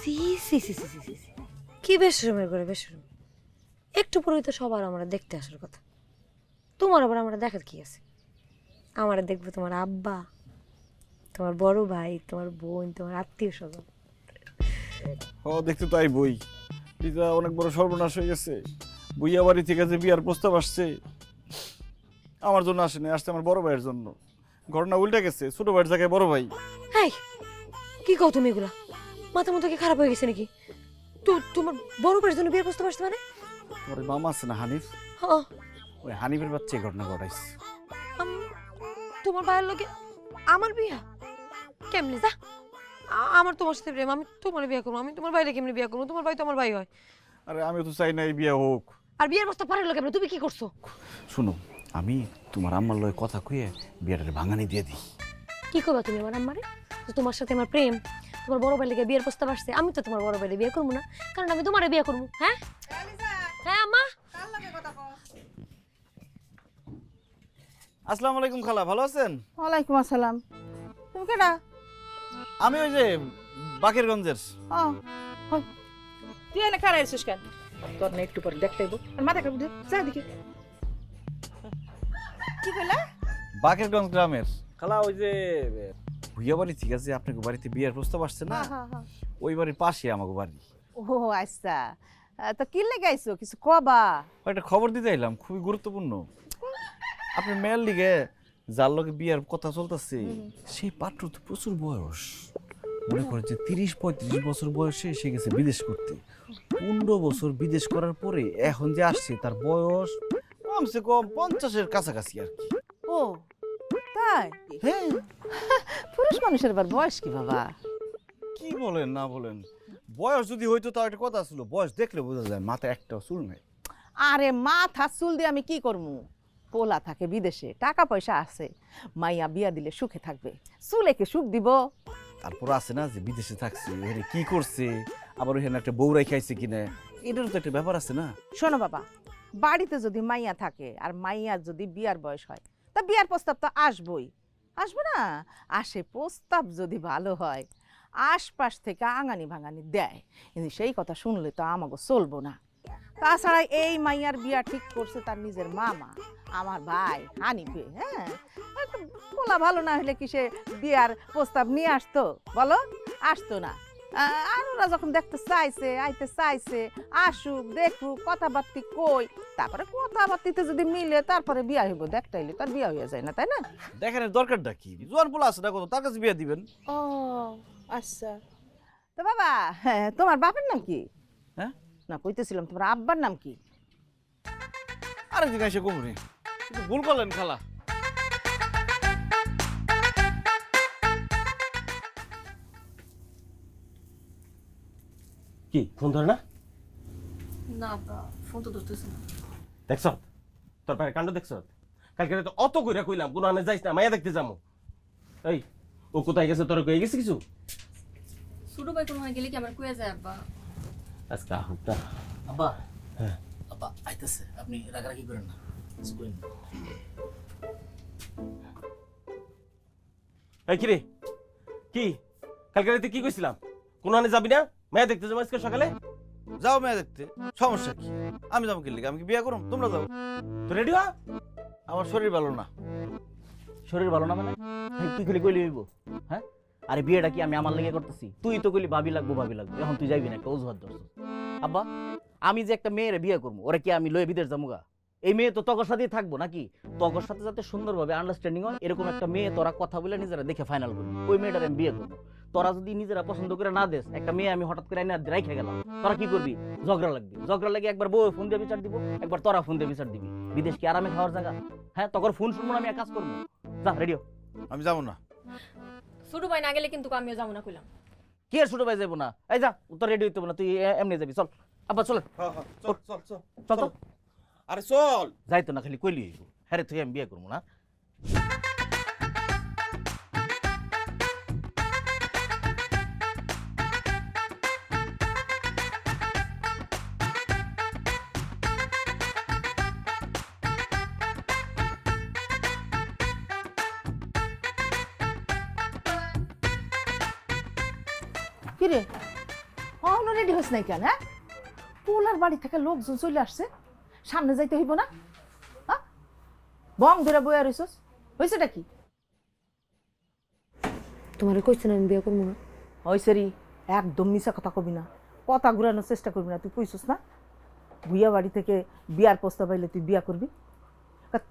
C সি সি সি সি সি সি। কি বেশরমের করে বেশরম, একটু পরেই তো সবার আমরা দেখতে আসার কথা, তোমার আবার আমরা দেখার কি আছে? আমরা দেখবো তোমার আব্বা, তোমার বড় ভাই, তোমার বোন, তোমার আত্মীয় স্বজন। ও দেখতে তাই বই লিজা অনেক বড় সর্বনাশ হয়ে গেছে। বুইয়া বাড়ি থেকে যে বিয়ার প্রস্তাব আসছে আমার জন্য আসে না, আসছে আমার বড় ভাইয়ের জন্য। ঘটনা উল্টে গেছে, ছোট ভাইয়ের জায়গায় বড় ভাই। হাই, কি কও তুমি এগুলা? মাথা মতো কি খারাপ হয়ে গেছে নাকি? তো তোমার বড় ভাইয়ের জন্য বিয়ের প্রস্তাব আসতে মানে? তোমার মামা আছে না হানিফ, হ্যাঁ, ওই হানিফের বাচ্চা এই ঘটনা ঘটাইছে। তোমার ভাইয়ের লোকে আমার বিয়া কেমনে? যা, আমার তোমার সাথে প্রেম, আমি তোমার বিয়ে করবো, আমি তোমার ভাইরে কেমনে বিয়ে করবো? তোমার ভাই তো আমার ভাই হয়। আরে আমিও তো চাই না এই বিয়ে হোক। আর বিয়ের প্রস্তাব পারলো কেমনে? তুমি কি করছো? শুনো, আমি তোমার আম্মার লয় কথা কইয়ে বিয়েটারে ভাঙানি দিয়ে দিই। কি করবা তুমি আমার আম্মারে? যে তোমার সাথে আমার প্রেম, তোমার বড় ভাই লেগে বিয়ের প্রস্তাব আসছে, আমি তো তোমার বড় ভাইরে বিয়ে করবো না, কারণ আমি তোমারে বিয়ে করবো। হ্যাঁ হ্যাঁ আম্মা। আসসালামু আলাইকুম খালা, ভালো আছেন? ওয়ালাইকুম আসসালাম। তুমি কেডা? আমি ওই যে বাকেরগঞ্জের। ও হয়, তুই এনে কারা এসেছিস কেন? তোর না একটু পরে দেখতে আইবো, আর মাথা কাটু দে, যা দেখি। কি কইলা? বাকেরগঞ্জ গ্রামের খালা, ওই যে ভুইয়া বাড়ি ঠিক আছে, আপনাকে বাড়িতে বিয়ের প্রস্তাব আসছে না, হ্যাঁ। ওই বাড়ির পাশে আমাকে বাড়ি। ও আচ্ছা, তো কি লেগে আইছো? কিছু কবা? একটা খবর দিতে এলাম, খুবই গুরুত্বপূর্ণ। আপনি মেয়ের লিগে যার লগে বিয়ের কথা চলতেছে, সেই পাত্র তো প্রচুর বয়স, মনে করে যে 30-35 বছর বয়সে সে গেছে বিদেশ করতে। 15 বছর বিদেশ করার পরে এখন যে আসছে তার বয়স কমসে কম 50-এর কাছাকাছি আর কি। ও তাই? হ্যাঁ, পুরুষ মানুষের আবার বয়স কি বাবা? কি বলেন না বলেন, বয়স যদি হইতো তার একটা কথা ছিল, বয়স দেখলে বোঝা যায় মাথায় একটাও চুল নেই। আরে মাথা চুল দিয়ে আমি কি করবো? পোলা থাকে বিদেশে, টাকা পয়সা আছে, মাইয়া বিয়া দিলে সুখে থাকবে, চুলে কি সুখ দিব? তারপর আছে না যে বিদেশে থাকছে, ওখানে কি করছে, আবার ওখানে একটা বউরাই খাইছে কিনা, এটারও তো একটা ব্যাপার আছে না। শোনো বাবা, বাড়িতে যদি মাইয়া থাকে আর মাইয়ার যদি বিয়ার বয়স হয়, তা বিয়ার প্রস্তাব তো আসবই, আসবে না? আসে, প্রস্তাব যদি ভালো হয় আশপাশ থেকে আঙানি ভাঙানি দেয়, কিন্তু সেই কথা শুনলে তো আমাকে চলবো না। তাছাড়া এই মাইয়ার বিয়া ঠিক করছে তার নিজের মামা, আমার ভাই হানিফে। হ্যাঁ, একটা পোলা ভালো না হলে কি সে বিয়ার প্রস্তাব নিয়ে আসতো বলো? আসতো না। আর ওরা যখন দেখতে চাইছে, আইতে চাইছে, আসুক দেখুক, কথাবার্তি কই, তারপরে কথাবার্তিতে যদি মিলে তারপরে বিয়া হইব, দেখটাইলে তার বিয়া হইয়া যায় না, তাই না? দেখানোর দরকারটা কি? জোয়ান পোলা আছে না কত, তার কাছে বিয়ে দিবেন। ও আচ্ছা, তো বাবা, হ্যাঁ, তোমার বাপের নাম কি? হ্যাঁ, না কইতেছিলাম তোমার আব্বার নাম কি? আরেকদিন এসে কমরে ভুল করলেন খালা। কি ফোন ধরে না? না ফোন তো ধরতেছে না। দেখছ তোর পায়ের কাণ্ড দেখছ? কালকে তো অত কইরা কইলাম কোনো আনে যাইস না, মাইয়া দেখতে যাবো। এই ও কোথায় গেছে, তোর কয়ে গেছে কিছু? ছোট ভাই কোনো গেলে কি আমার কয়ে যায় আব্বা? আজকে আহুক না। আব্বা, হ্যাঁ আব্বা আইতেছে, আপনি রাগারাগি করেন না, কিছু করেন না। এই কিরে কি কালকে রাতে কি কইছিলাম? কোনো আনে যাবি না, মাইয়া দেখতে যাবো আজকে সকালে? যাও মেয়ে দেখতে, সমস্যা কি? আমি যাবো কি লিগে? আমি কি বিয়ে করুম? তোমরা যাও। তো রেডি হ। আমার শরীর ভালো না। শরীর ভালো না মানে? তুই খালি কইলি হইব? হ্যাঁ, আরে বিয়েটা কি আমি আমার লেগে করতেছি? তুই তো কইলি ভাবি লাগবো, এখন তুই যাইবি না, একটা অজুহাত ধরছিস। আব্বা, আমি যে একটা মেয়েরে বিয়ে করবো, ওরা কি আমি লয়ে বিদেশ যাবো গা? এই মেয়ে তো তগর সাথেই থাকবো নাকি? তগর সাথে যাতে সুন্দরভাবে আন্ডারস্ট্যান্ডিং হয়, এরকম একটা মেয়ে তোরা কথা বলে নিজেরা দেখে ফাইনাল করবি, ওই মেয়েটার আমি বিয়ে করবো। তোরা যদি নিজেরা পছন্দ করে না দেস, একটা মেয়ে আমি হঠাৎ করে রাইখে গেলাম, তোরা কি করবি? ঝগড়া লাগবে, ঝগড়া লাগে একবার বউ ফোন দিয়ে বিচার দিব, একবার তোরা ফোন দিয়ে বিচার দিবি। বিদেশ কি আরামে খাওয়ার জায়গা? হ্যাঁ, তখন ফোন শুনবো না, আমি এক কাজ করবো। যা রেডিও। আমি যাবো না। ছোট ভাই না গেলে কিন্তু আমিও যাবো না কইলাম। কি আর ছোট ভাই যাবো না? এই যা, তোর রেডি হইতে হবে না, তুই এমনি যাবি। চল আব্বা, চল চল চল চল চল তো। আরে চল। যাইতো না, খালি কইলি হইব। হ্যাঁ রে, তুই আমি বিয়ে করবো না। কিরে রেডি হস নাই কেন? হ্যাঁ, পোলার বাড়ি থেকে লোকজন চলে আসছে, সামনে যাইতে হইব না? হ্যাঁ, বং ধরে বইয়া রইছস, হয়েছেটা কি? তোমার কইছে না আমি বিয়ে করবো না? হয়েছে রি, একদম মিশা কথা কবি না, কথা ঘুরানোর চেষ্টা করবি না। তুই কইছস না ভুইয়া বাড়ি থেকে বিয়ার প্রস্তাব আইলে তুই বিয়া করবি?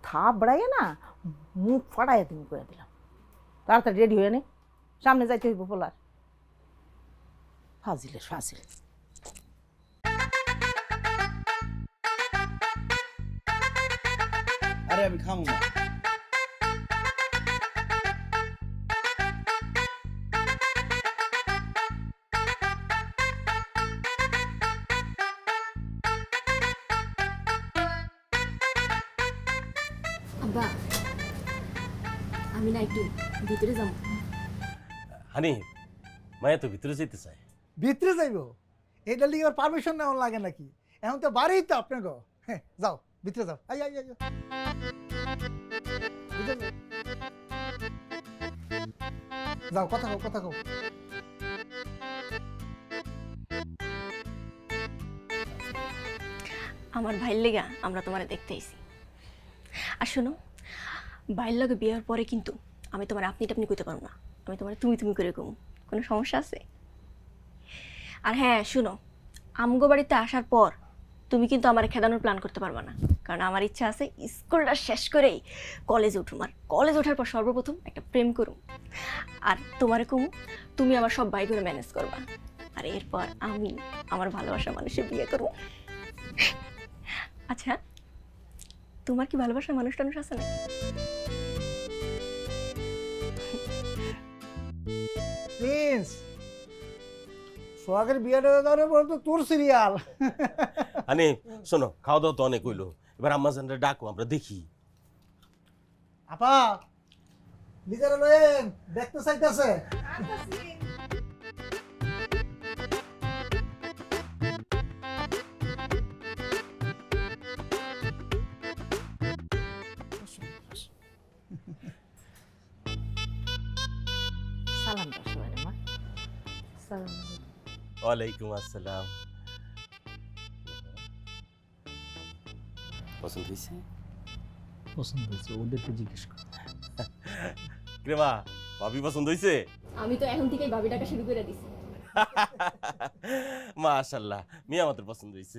থাপ বাড়াইয়া না মুখ ফাড়াইয়া তুমি কইয়া দিলাম। তাড়াতাড়ি রেডি হয়ে নে, সামনে যাইতে হইব পোলার। ফাজিলের ফাজিল। আরে আমি খামু না। আব্বা আমি না একটু ভিতরে যাবো। হানি মায়া তো ভিতরে যেতে চায়। ভিতরে যাইব? এটা লিগে আর পারমিশন নেওয়া লাগে নাকি? এখন তো বাড়িই তো আপনি গো। হ্যাঁ, যাও ভিতরে যাও। I I I I. ভিতরে যাও। যাও, কথা কও, কথা কও। আমার ভাইয়ের লেগা আমরা তোমারে দেখতে আইছি। আর শোনো, ভাইয়ের লগে বিয়ের পরে কিন্তু আমি তোমার আপনি টাপনি কইতে পারবো না, আমি তোমার তুমি তুমি করে কম। কোনো সমস্যা আছে? আর হ্যাঁ শোনো, আমগো বাড়িতে আসার পর তুমি কিন্তু আমার খেদানোর প্ল্যান করতে পারবা না, কারণ আমার ইচ্ছা আছে স্কুলটা শেষ করেই কলেজে উঠুম, আর কলেজ ওঠার পর সর্বপ্রথম একটা প্রেম করুম। আর তোমারে কম, তুমি আমার সব ভাই করে ম্যানেজ করবা, আর এরপর আমি আমার ভালোবাসা মানুষের বিয়ে করব। আচ্ছা, তোমার কি ভালোবাসার মানুষ টানুষ আছে না? প্রিন্স, সোহাগের বিয়েটা দেওয়ার পর তো তোর সিরিয়াল। হানি শোনো, খাওয়া দাওয়া তো অনেক হইলো, এবার আম্মা জানরে ডাকো, আমরা দেখি। আপা, লিজারে লয়েন, দেখতে চাইতেছে। সালাম দাও সবাই মা। সালাম। ওয়ালাইকুম আসসালাম। পছন্দ হয়েছে? পছন্দ হয়েছে, ওদেরকে জিজ্ঞেস কর। ক্রেমা, ভাবি পছন্দ হয়েছে? আমি তো এখন থেকেই ভাবি ডাকা শুরু করে দিছি। মাশাআল্লাহ, মেয়ে আমাদের পছন্দ হয়েছে।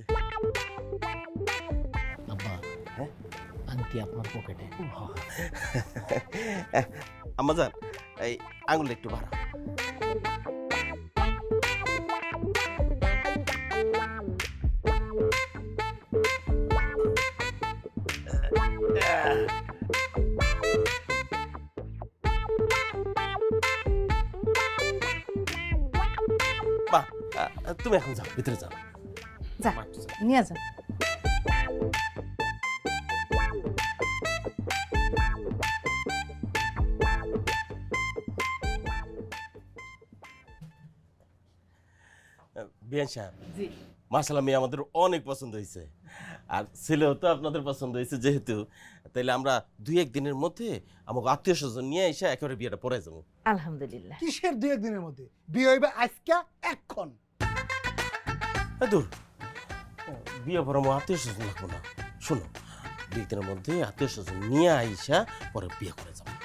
আব্বা, হ্যাঁ? আংটি আপনার পকেটে। আম্মা জান, এই আঙুল একটু বাড়া। বাহ, তুমি এখন যাও, ভিতরে যাও। যা, নিয়ে যা। বিয়ান সাহেব, জি। মাশাআল্লাহ মেয়ে আমাদের অনেক পছন্দ হয়েছে, আর ছেলেও তো আপনাদের পছন্দ হয়েছে যেহেতু, তাইলে আমরা 2-1 দিনের মধ্যে আমাকে আত্মীয় স্বজন নিয়ে এসে একেবারে বিয়েটা পড়াই যাবো। আলহামদুলিল্লাহ। কিসের 2-1 দিনের মধ্যে? বিয়ে হইবে আজকে এখন। দূর, বিয়ে পড়ামো, আত্মীয় স্বজন লাগবো না। শোনো, 2 দিনের মধ্যে আত্মীয় স্বজন নিয়ে আইসা পরে বিয়ে করে যাবো।